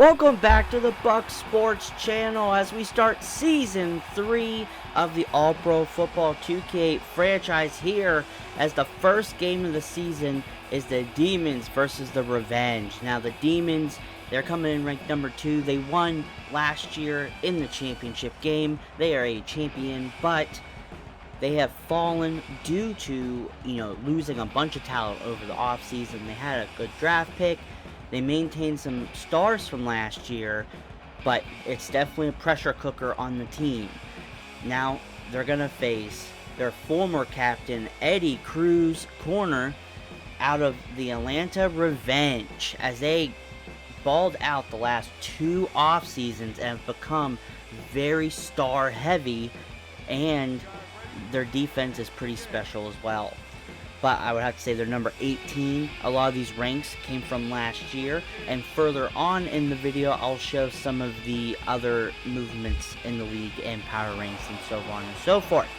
Welcome back to the Buck Sports channel as we start Season 3 of the All-Pro Football 2K franchise here, as the first game of the season is the Demons versus the Revenge. Now the Demons, they're coming in ranked number 2. They won last year in the championship game. They are a champion, but they have fallen due to, losing a bunch of talent over the offseason. They had a good draft pick. They maintained some stars from last year, but it's definitely a pressure cooker on the team. Now, they're going to face their former captain, Eddie Cruz, corner, out of the Atlanta Revenge, as they balled out the last 2 off seasons and have become very star heavy, and their defense is pretty special as well. But I would have to say they're number 18. A lot of these ranks came from last year. And further on in the video, I'll show some of the other movements in the league and power ranks and so on and so forth.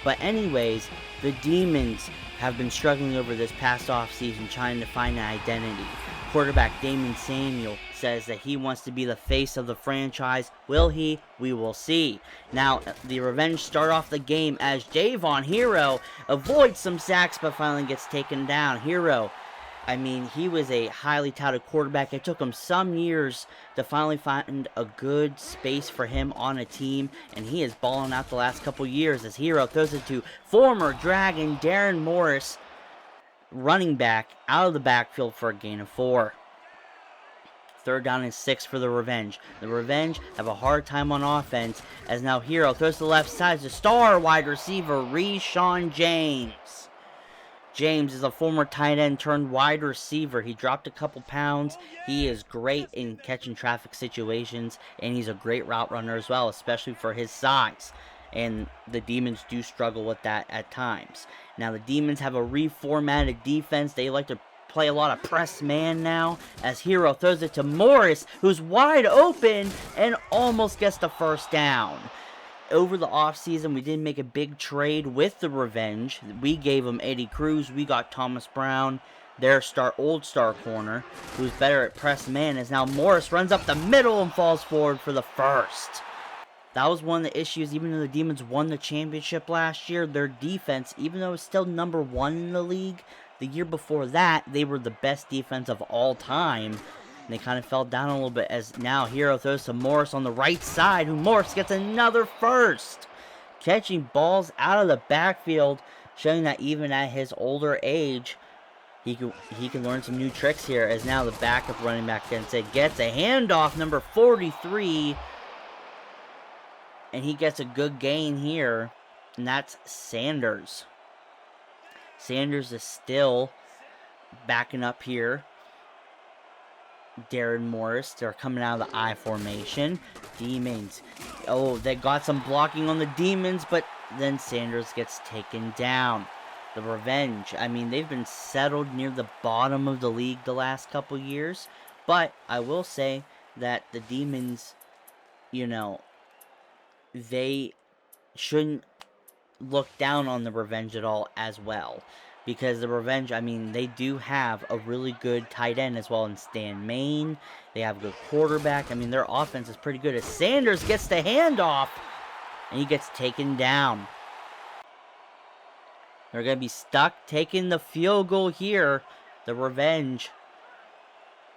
But anyways, the Demons have been struggling over this past offseason trying to find an identity. Quarterback Daymond Samuel says that he wants to be the face of the franchise. Will he? We will see. Now, the Revenge start off the game as Javon Hero avoids some sacks but finally gets taken down. Hero, he was a highly touted quarterback. It took him some years to finally find a good space for him on a team, and he is balling out the last couple years as Hero throws it to former Dragon Darren Morris, running back, out of the backfield for a gain of 4. 3rd down and 6 for the Revenge. The Revenge have a hard time on offense as now Hero throws to the left side to star wide receiver Reshawn James. James is a former tight end turned wide receiver. He dropped a couple pounds. He is great in catching traffic situations, and he's a great route runner as well, especially for his size. And the Demons do struggle with that at times. Now the Demons have a reformatted defense. They like to play a lot of press man now, as Hero throws it to Morris, who's wide open and almost gets the first down. Over the offseason, we did make a big trade with the Revenge. We gave them Eddie Cruz. We got Thomas Brown, their old star corner, who's better at press man, as now Morris runs up the middle and falls forward for the first. That was one of the issues. Even though the Demons won the championship last year, their defense, even though it's still number 1 in the league, the year before that, they were the best defense of all time. And they kind of fell down a little bit, as now Hero throws to Morris on the right side, who Morris gets another first. Catching balls out of the backfield, showing that even at his older age, he can learn some new tricks here, as now the backup running back gets a handoff, number 43. And he gets a good gain here, and that's Sanders. Sanders is still backing up here. Darren Morris, they're coming out of the I formation. Demons, they got some blocking on the Demons, but then Sanders gets taken down. The Revenge, they've been settled near the bottom of the league the last couple years, but I will say that the Demons, they shouldn't look down on the Revenge at all as well. Because the Revenge, they do have a really good tight end as well in Stan Main. They have a good quarterback. Their offense is pretty good. As Sanders gets the handoff, and he gets taken down. They're going to be stuck taking the field goal here. The Revenge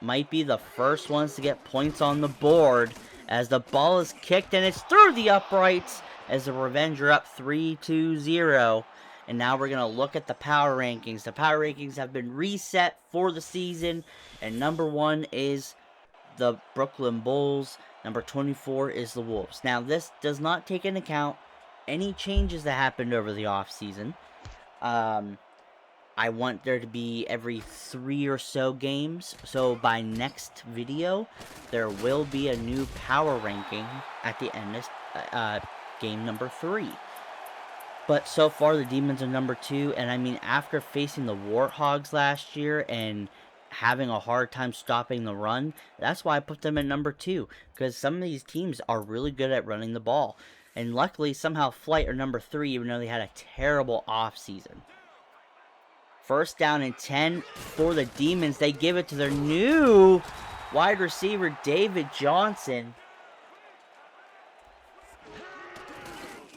might be the first ones to get points on the board, as the ball is kicked and it's through the uprights, as the Revenge are up 3-0. And now we're going to look at the power rankings. The power rankings have been reset for the season, and number 1 is the Brooklyn Bulls. Number 24 is the Wolves. Now, this does not take into account any changes that happened over the offseason. I want there to be every 3 or so games. So by next video, there will be a new power ranking at the end of game number 3. But so far, the Demons are number 2. And after facing the Warthogs last year and having a hard time stopping the run, that's why I put them at number 2. Because some of these teams are really good at running the ball. And luckily, somehow Flight are number 3, even though they had a terrible offseason. 1st down and 10 for the Demons. They give it to their new wide receiver David Johnson.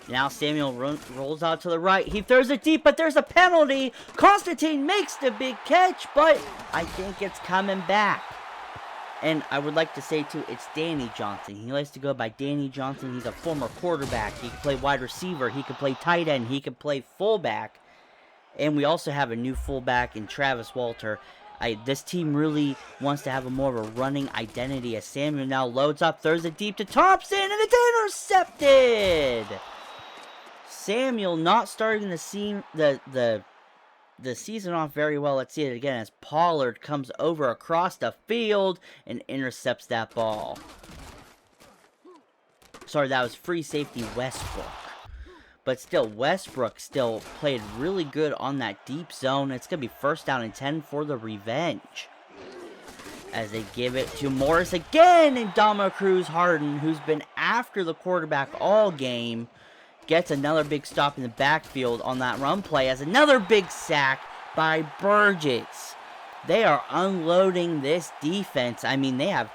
Now Samuel rolls out to the right. He throws it deep, but there's a penalty. Constantine makes the big catch, but I think it's coming back. And I would like to say, too, it's Danny Johnson. He likes to go by Danny Johnson. He's a former quarterback. He can play wide receiver. He can play tight end. He can play fullback. And we also have a new fullback in Travis Walter. This team really wants to have more of a running identity as Samuel now loads up, throws it deep to Thompson, and it's intercepted! Samuel not starting the season off very well. Let's see it again as Pollard comes over across the field and intercepts that ball. Sorry, that was free safety Westbrook. But still, Westbrook still played really good on that deep zone. It's going to be 1st down and 10 for the revenge. As they give it to Morris again, and Dama Cruz Harden, who's been after the quarterback all game, gets another big stop in the backfield on that run play as another big sack by Burgess. They are unloading this defense. I mean, they have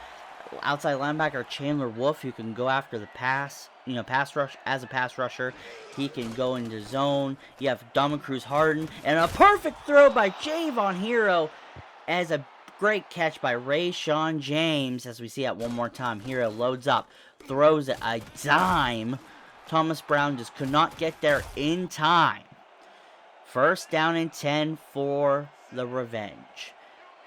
outside linebacker Chandler Wolf who can go after the pass, pass rush as a pass rusher. He can go into zone. You have Dama Cruz Harden and a perfect throw by Javon Hero as a great catch by Rayshawn James. As we see it one more time, Hero loads up, throws it a dime. Thomas Brown just could not get there in time. 1st down and 10 for the revenge.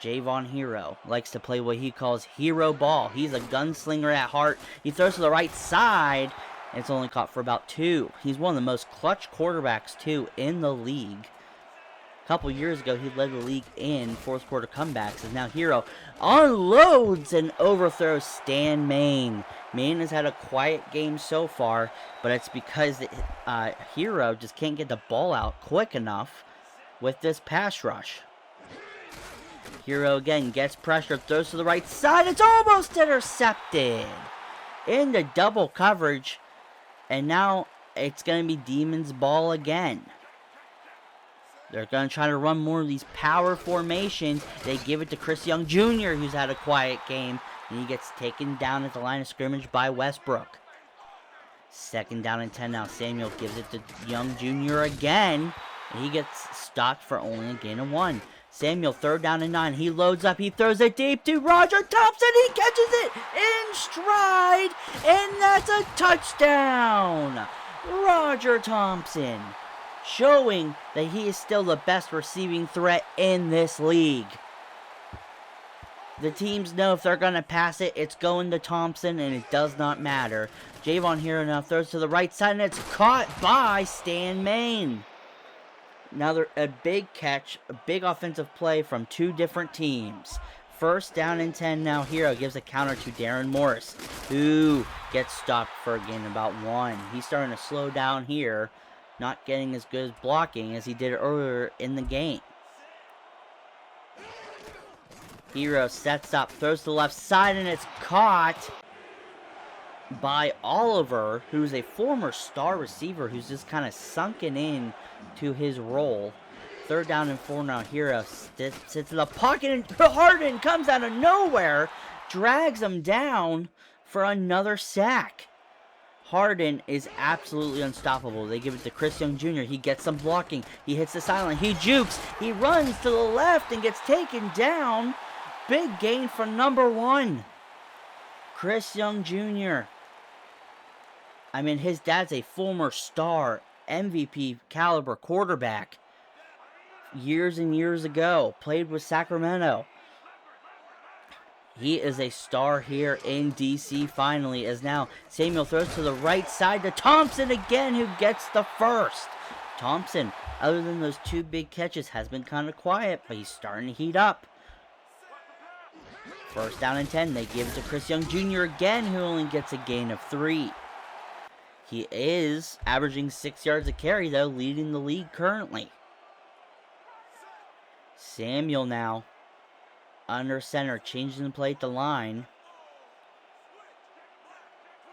Javon Hero likes to play what he calls hero ball. He's a gunslinger at heart. He throws to the right side, and it's only caught for about 2. He's one of the most clutch quarterbacks, too, in the league. A couple years ago, he led the league in 4th quarter comebacks, and now Hero unloads and overthrows Stan Main. Main has had a quiet game so far, but it's because Hero just can't get the ball out quick enough with this pass rush. Hero again gets pressure, throws to the right side. It's almost intercepted into double coverage, and now it's going to be Demon's ball again. They're going to try to run more of these power formations. They give it to Chris Young Jr., who's had a quiet game, and he gets taken down at the line of scrimmage by Westbrook. 2nd down and 10 now. Samuel gives it to Young Jr. again, and he gets stopped for only a gain of 1. Samuel, 3rd down and 9. He loads up. He throws it deep to Roger Thompson. He catches it in stride, and that's a touchdown. Roger Thompson, showing that he is still the best receiving threat in this league. The teams know if they're going to pass it, it's going to Thompson, and it does not matter. Javon Hero now throws to the right side, and it's caught by Stan Main. Now a big catch, a big offensive play from 2 different teams. 1st down and 10 now. Hero gives a counter to Darren Morris, who gets stopped for a gain about 1. He's starting to slow down here, not getting as good as blocking as he did earlier in the game. Hero sets up, throws to the left side, and it's caught by Oliver, who's a former star receiver who's just kind of sunken in to his role. 3rd down and 4 now. Hero sits in the pocket, and Harden comes out of nowhere, drags him down for another sack. Harden is absolutely unstoppable. They give it to Chris Young Jr. He gets some blocking. He hits the sideline. He jukes. He runs to the left and gets taken down. Big gain for number 1. Chris Young Jr. I mean, his dad's a former star, MVP caliber quarterback. Years and years ago, played with Sacramento. He is a star here in DC finally, as now Samuel throws to the right side to Thompson again, who gets the 1st. Thompson, other than those 2 big catches, has been kind of quiet, but he's starting to heat up. 1st down and 10. They give it to Chris Young Jr. again, who only gets a gain of 3. He is averaging 6 yards a carry, though, leading the league currently. Samuel now under center, changing the play at the line.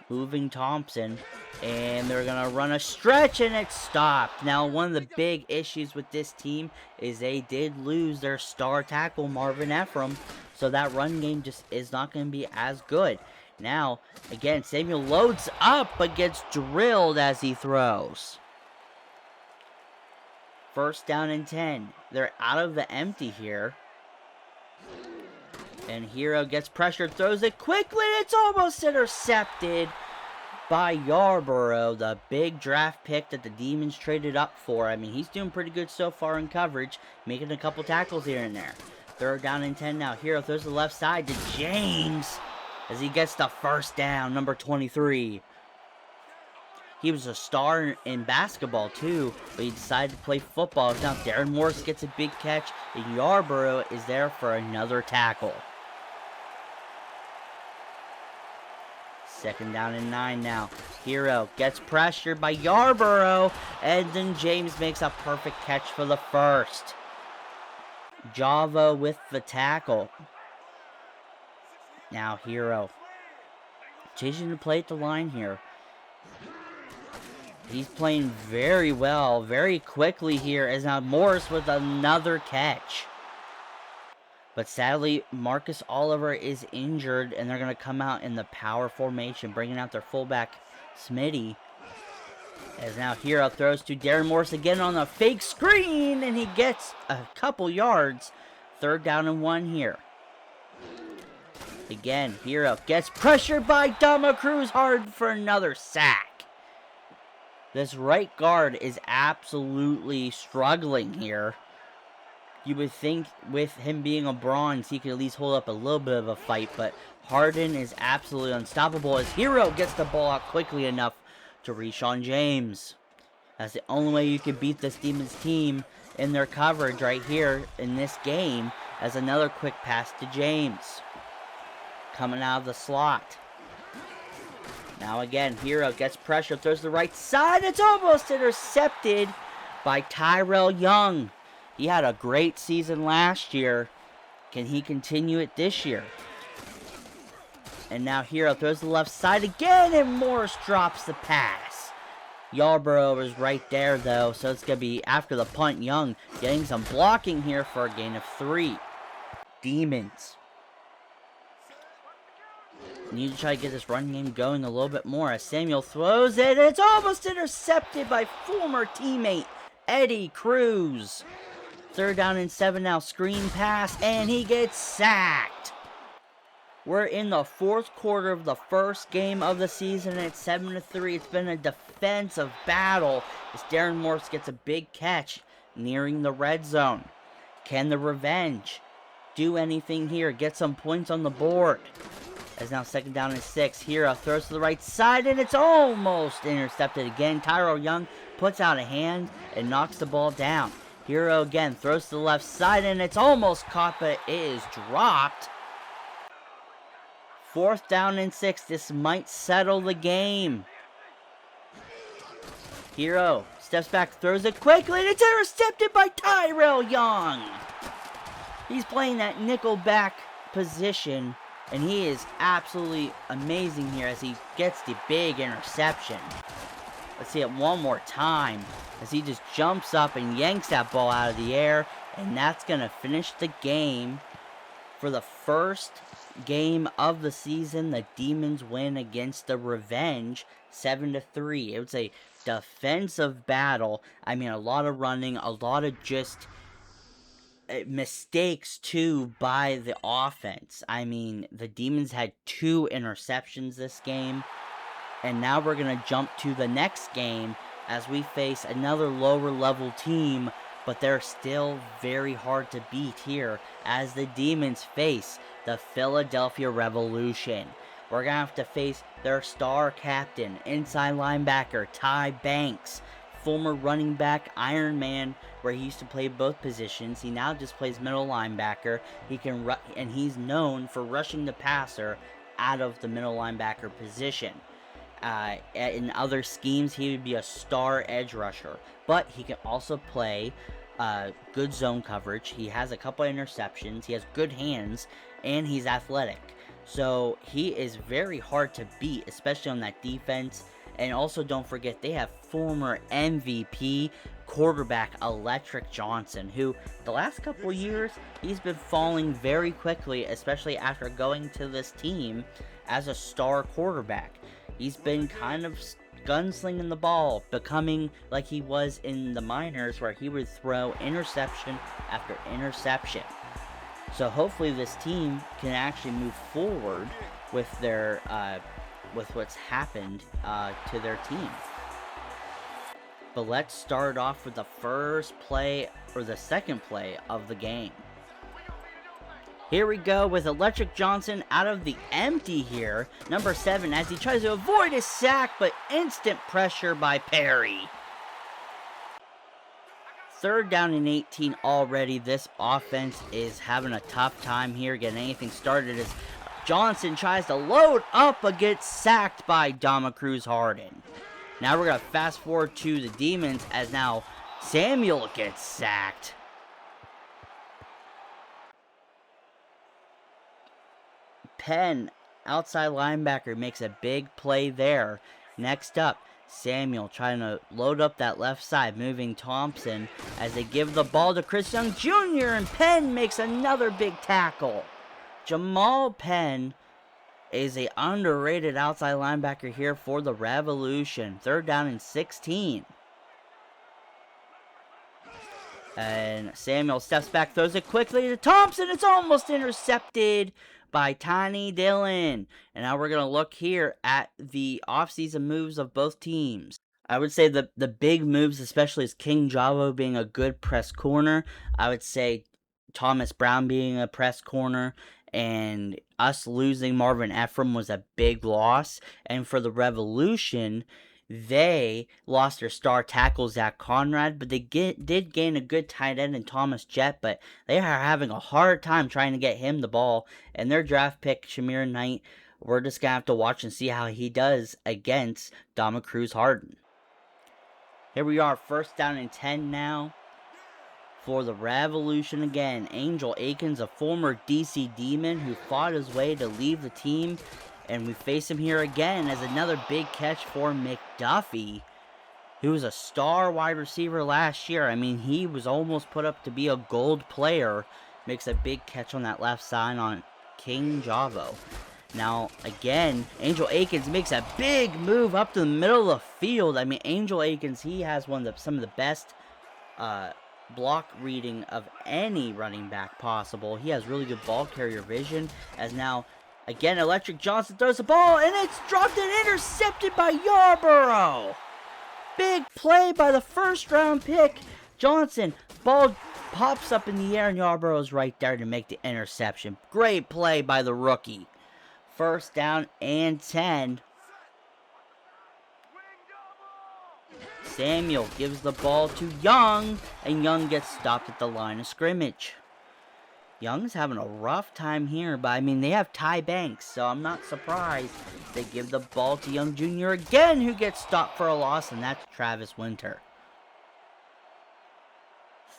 Moving Thompson, and they're going to run a stretch, and it's stopped. Now, one of the big issues with this team is they did lose their star tackle, Marvin Ephraim, So that run game just is not going to be as good. Now, again, Samuel loads up but gets drilled as he throws. First down and 10. They're out of the empty here. And Hero gets pressured, throws it quickly. It's almost intercepted by Yarborough, the big draft pick that the Demons traded up for. I mean, he's doing pretty good so far in coverage, making a couple tackles here and there. Third down and 10 now. Hero throws to the left side to James as he gets the first down, number 23. He was a star in basketball too, but he decided to play football. Now Darren Morris gets a big catch, and Yarborough is there for another tackle. Second down and 9 now. Hero gets pressured by Yarborough, and then James makes a perfect catch for the first. Java with the tackle. Now Hero changing the play at the line here. He's playing very well, very quickly here, as now Morris with another catch. But sadly, Marcus Oliver is injured, and they're going to come out in the power formation, bringing out their fullback, Smitty. As now Hero throws to Darren Morris again on a fake screen, and he gets a couple yards. Third down and 1 here. Again, Hero gets pressured by Dama Cruz hard for another sack. This right guard is absolutely struggling here. You would think with him being a bronze, he could at least hold up a little bit of a fight, but Harden is absolutely unstoppable as Hero gets the ball out quickly enough to Reshawn James. That's the only way you can beat this Demons team in their coverage right here in this game, as another quick pass to James. Coming out of the slot. Now again, Hero gets pressure, throws to the right side. It's almost intercepted by Tyrell Young. He had a great season last year. Can he continue it this year? And now Hero throws to the left side again, and Morris drops the pass. Yarborough is right there, though, so it's going to be after the punt. Young getting some blocking here for a gain of 3. Demons need to try to get this run game going a little bit more as Samuel throws it. It's almost intercepted by former teammate Eddie Cruz. Third down and 7 now. Screen pass, and he gets sacked. We're in the fourth quarter of the first game of the season, and it's 7-3. It's been a defensive battle as Darren Morris gets a big catch nearing the red zone. Can the Revenge do anything here? Get some points on the board. As now second down and 6. Hero throws to the right side, and it's almost intercepted again. Tyrell Young puts out a hand and knocks the ball down. Hero again throws to the left side, and it's almost caught, but it is dropped. Fourth down and 6. This might settle the game. Hero steps back, throws it quickly, and it's intercepted by Tyrell Young. He's playing that nickel back position, and he is absolutely amazing here as he gets the big interception. Let's see it one more time as he just jumps up and yanks that ball out of the air. And that's going to finish the game. For the first game of the season, the Demons win against the Revenge 7-3. It was a defensive battle. I mean, a lot of running, a lot of just mistakes too by the offense. I mean, the Demons had 2 interceptions this game, and now we're going to jump to the next game as we face another lower level team, but they're still very hard to beat here as the Demons face the Philadelphia Revolution. We're going to have to face their star captain, inside linebacker Ty Banks, former running back Iron Man, where he used to play both positions. He now just plays middle linebacker. He can and he's known for rushing the passer out of the middle linebacker position. In other schemes, he would be a star edge rusher, but he can also play good zone coverage. He has a couple of interceptions. He has good hands, and he's athletic. So he is very hard to beat, especially on that defense. And also don't forget, they have former MVP quarterback, Electric Johnson, who the last couple years, he's been falling very quickly, especially after going to this team as a star quarterback. He's been kind of gunslinging the ball, becoming like he was in the minors, where he would throw interception after interception. So hopefully this team can actually move forward with their with what's happened to their team. But let's start off with the first play, or the second play of the game. Here we go with Electric Johnson out of the empty here, number 7, as he tries to avoid a sack, but instant pressure by Perry. 3rd down and 18 already. This offense is having a tough time here getting anything started, as Johnson tries to load up but gets sacked by Daymond Harden. Now we're going to fast forward to the Demons, as now Samuel gets sacked. Penn, outside linebacker, makes a big play there. Next up, Samuel trying to load up that left side, moving Thompson as they give the ball to Chris Young Jr. and Penn makes another big tackle. Jamal Penn is a underrated outside linebacker here for the Revolution. 3rd down and 16. And Samuel steps back, throws it quickly to Thompson. It's almost intercepted by Tiny Dillon. And now we're going to look here at the offseason moves of both teams. I would say the big moves, especially, is King Javo being a good press corner. I would say Thomas Brown being a press corner, and us losing Marvin Ephraim was a big loss. And for the Revolution, they lost their star tackle, Zach Conrad, but they did gain a good tight end in Thomas Jett, but they are having a hard time trying to get him the ball. And their draft pick, Shamir Knight, we're just going to have to watch and see how he does against Daymond Harden. Here we are, 1st down and 10 now for the Revolution again. Angel Akins, a former DC Demon who fought his way to leave the team. And we face him here again as another big catch for McDuffie, who was a star wide receiver last year. I mean, he was almost put up to be a gold player. Makes a big catch on that left side on King Javo. Now, again, Angel Akins makes a big move up to the middle of the field. I mean, Angel Akins, he has some of the best block reading of any running back possible. He has really good ball carrier vision, as now, again, Electric Johnson throws the ball, and it's dropped and intercepted by Yarborough. Big play by the 1st-round pick, Johnson. Ball pops up in the air, and Yarborough's right there to make the interception. Great play by the rookie. 1st down and 10. Samuel gives the ball to Young, and Young gets stopped at the line of scrimmage. Young's having a rough time here, but I mean, they have Ty Banks, so I'm not surprised they give the ball to Young Jr. again, who gets stopped for a loss, and that's Travis Winter.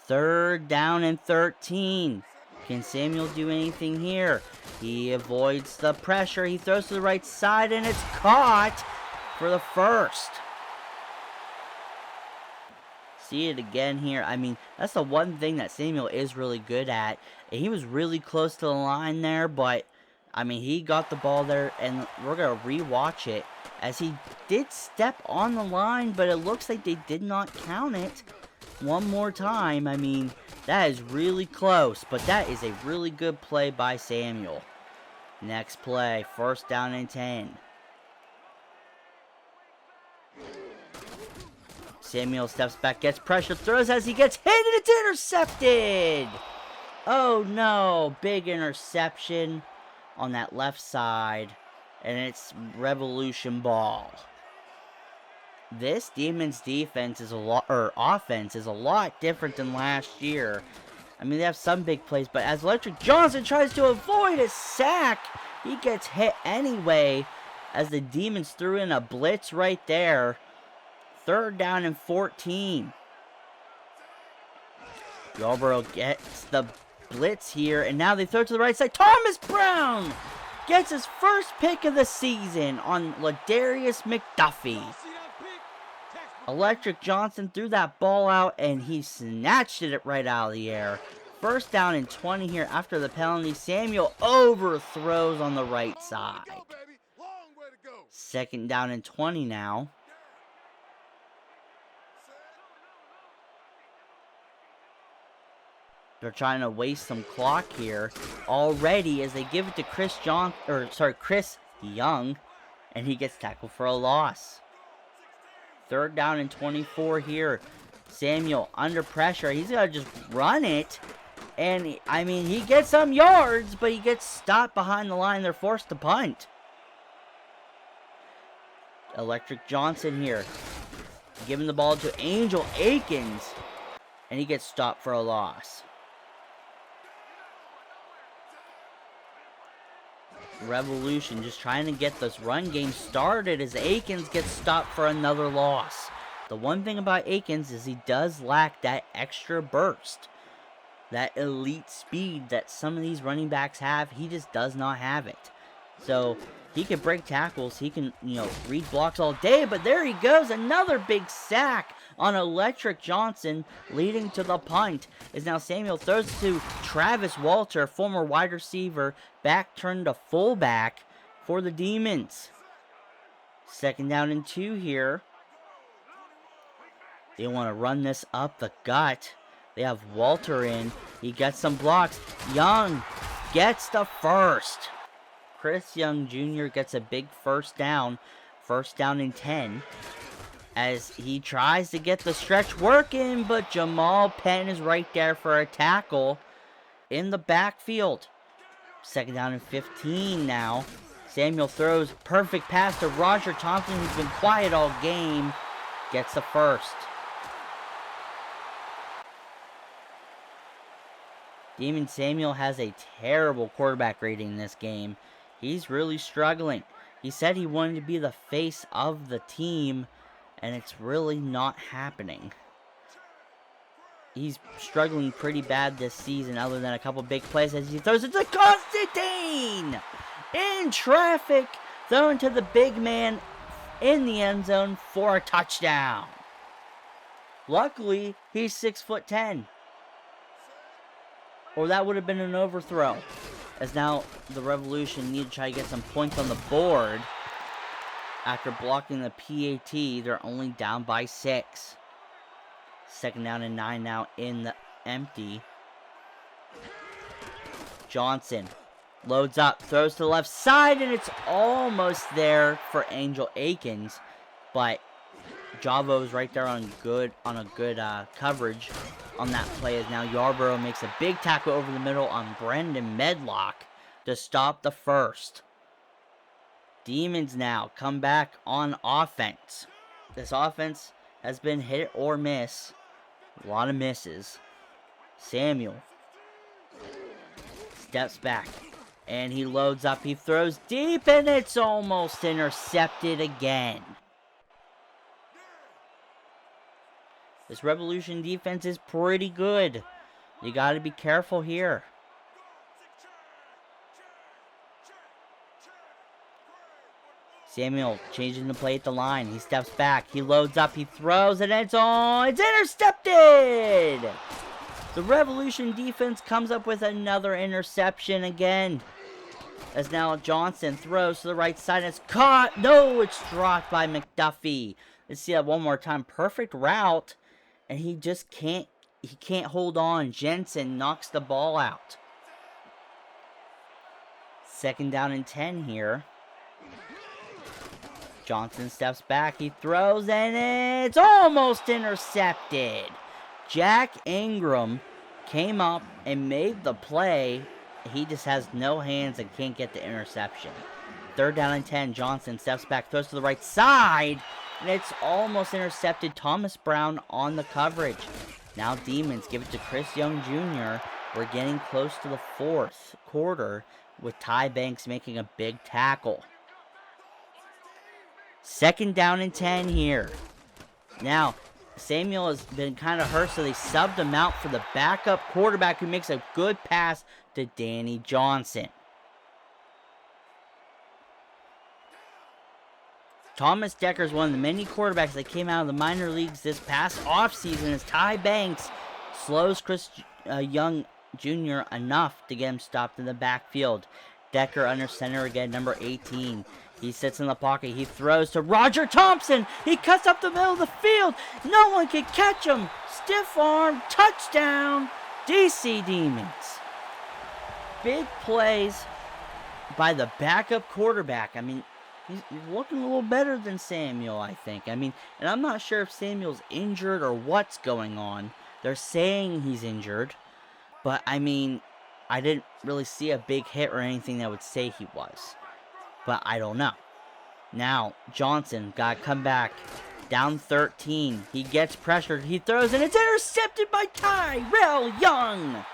3rd down and 13. Can Samuel do anything here? He avoids the pressure. He throws to the right side, and it's caught for the 1st. See it again here. I mean, that's the one thing that Samuel is really good at. And he was really close to the line there, but I mean, he got the ball there, and we're going to rewatch it, as he did step on the line, but it looks like they did not count it one more time. I mean, that is really close, but that is a really good play by Samuel. Next play, 1st down and 10. Samuel steps back, gets pressure, throws as he gets hit, and it's intercepted! Oh no, big interception on that left side, and it's Revolution ball. This Demons defense is offense is a lot different than last year. I mean, they have some big plays, but as Electric Johnson tries to avoid a sack, he gets hit anyway, as the Demons threw in a blitz right there. 3rd down and 14. Yarborough gets the blitz here, and now they throw it to the right side. Thomas Brown gets his 1st pick of the season on Ladarius McDuffie. Electric Johnson threw that ball out, and he snatched it right out of the air. First down and 20 here after the penalty. Samuel overthrows on the right side. Second down and 20 now. They're trying to waste some clock here already as they give it to Chris Young, and he gets tackled for a loss. Third down and 24 here. Samuel under pressure. He's got to just run it. And, he gets some yards, but he gets stopped behind the line. They're forced to punt. Electric Johnson here. Giving the ball to Angel Akins. And he gets stopped for a loss. Revolution just trying to get this run game started as Akins gets stopped for another loss. The one thing about Akins is he does lack that extra burst. That elite speed that some of these running backs have, he just does not have it. So, he can break tackles, he can, read blocks all day, but there he goes, another big sack on Electric Johnson, leading to the punt. Is now Samuel throws to Travis Walter, former wide receiver, back turned to fullback for the Demons. Second down and 2 here. They want to run this up the gut. They have Walter in. He gets some blocks. Young gets the first. Chris Young Jr. gets a big first down. First down and 10. As he tries to get the stretch working, but Jamal Penn is right there for a tackle in the backfield. Second down and 15 now. Samuel throws perfect pass to Roger Thompson, who's been quiet all game. Gets the first. Daymond Samuel has a terrible quarterback rating in this game. He's really struggling. He said he wanted to be the face of the team, and it's really not happening. He's struggling pretty bad this season, other than a couple big plays as he throws it to Constantine! In traffic, thrown to the big man in the end zone for a touchdown. Luckily, he's 6'10". Or that would have been an overthrow. As now the Revolution need to try to get some points on the board. After blocking the PAT, they're only down by 6. Second down and 9 now in the empty. Johnson loads up, throws to the left side, and it's almost there for Angel Akins. But Javo's right there on a good coverage on that play, as now Yarborough makes a big tackle over the middle on Brendan Medlock to stop the first. Demons now come back on offense. This offense has been hit or miss. A lot of misses. Samuel steps back and he loads up. He throws deep and it's almost intercepted again. This Revolution defense is pretty good. You got to be careful here. Samuel changing the play at the line. He steps back. He loads up. He throws and it's intercepted! The Revolution defense comes up with another interception again. As now Johnson throws to the right side. It's caught. No, it's dropped by McDuffie. Let's see that one more time. Perfect route. And he just can't hold on. Jensen knocks the ball out. Second down and 10 here. Johnson steps back. He throws and it's almost intercepted. Jack Ingram came up and made the play. He just has no hands and can't get the interception. Third down and 10. Johnson steps back, throws to the right side. And it's almost intercepted. Thomas Brown on the coverage. Now Demons give it to Chris Young Jr. We're getting close to the fourth quarter with Ty Banks making a big tackle. Second down and 10 here. Now, Samuel has been kind of hurt, so they subbed him out for the backup quarterback who makes a good pass to Danny Johnson. Thomas Decker is one of the many quarterbacks that came out of the minor leagues this past offseason as Ty Banks slows Chris Young Jr. enough to get him stopped in the backfield. Decker under center again, number 18. He sits in the pocket. He throws to Roger Thompson. He cuts up the middle of the field. No one can catch him. Stiff arm, touchdown, DC Demons. Big plays by the backup quarterback. I mean, he's looking a little better than Samuel, I think. I mean, and I'm not sure if Samuel's injured or what's going on. They're saying he's injured, but I mean, I didn't really see a big hit or anything that would say he was. But I don't know. Now, Johnson got to come back. Down 13. He gets pressured. He throws, and it's intercepted by Tyrell Young.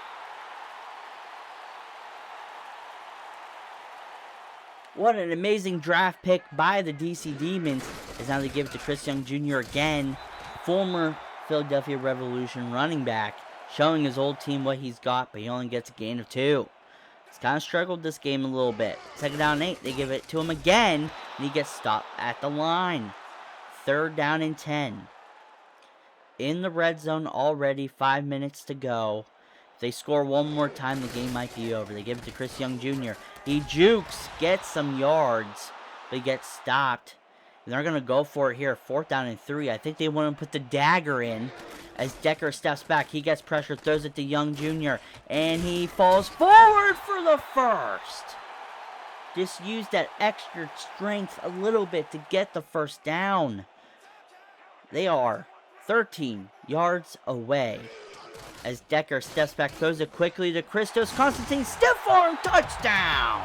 What an amazing draft pick by the DC Demons. As now they give it to Chris Young Jr. again. Former Philadelphia Revolution running back. Showing his old team what he's got, but he only gets a gain of 2. He's kind of struggled this game a little bit. 2nd down and 8. They give it to him again, and he gets stopped at the line. 3rd down and 10. In the red zone already. 5 minutes to go. If they score one more time, the game might be over. They give it to Chris Young Jr. He jukes, gets some yards, but he gets stopped. And they're going to go for it here. 4th down and 3. I think they want to put the dagger in. As Decker steps back, he gets pressure, throws it to Young Jr., and he falls forward for the first. Just use that extra strength a little bit to get the first down. They are 13 yards away. As Decker steps back, throws it quickly to Christos Constantine, stiff arm touchdown.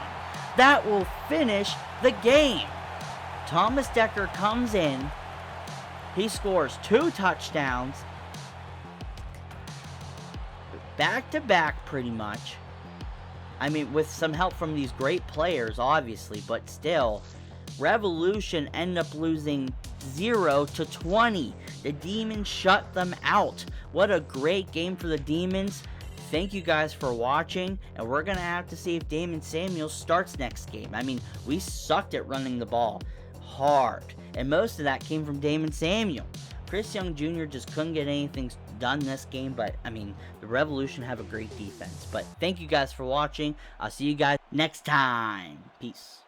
That will finish the game. Thomas Decker comes in. He scores 2 touchdowns. Back-to-back, pretty much. I mean, with some help from these great players, obviously, but still. Revolution end up losing 0-20. The Demons shut them out. What a great game for the Demons. Thank you guys for watching, and we're going to have to see if Daymond Samuel starts next game. I mean, we sucked at running the ball hard, and most of that came from Daymond Samuel. Chris Young Jr. just couldn't get anything done this game, but I mean, the Revolution have a great defense. But thank you guys for watching. I'll see you guys next time. Peace.